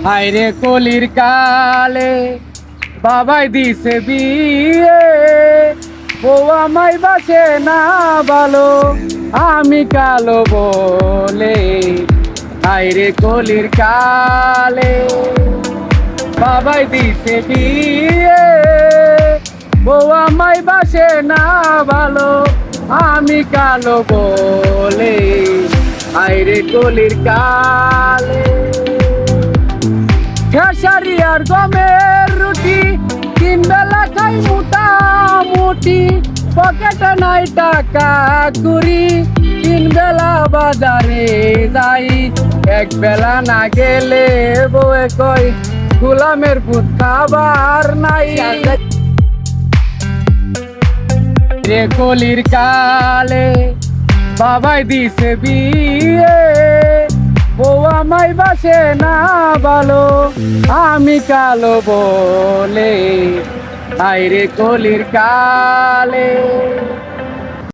হায়রে কলির কালে বাবাই দিছে বিয়ে, ও আমায় বাসে না ভালো, আমি কালো বলে। হায়রে কলির কালে বাবাই দিছে বিয়ে, ও আমায় বাসে না ভালো, আমি কালো বলে। হায়রে কলির কালে খেসারি আর গমের রুটি, তিন বেলা খাই মোটামুটি, পকেটে নাই টাকা কুড়ি, তিন বেলা বাজারে যাই, এক বেলা না গেলে বউয়ে কই গোলামের পুত খাবার নাই। রে কলির কালে বাবাই দিছে বিয়ে, ও আমায় বাসে না ভালো, আমি কালো বলে। হায়রে কলির কালে।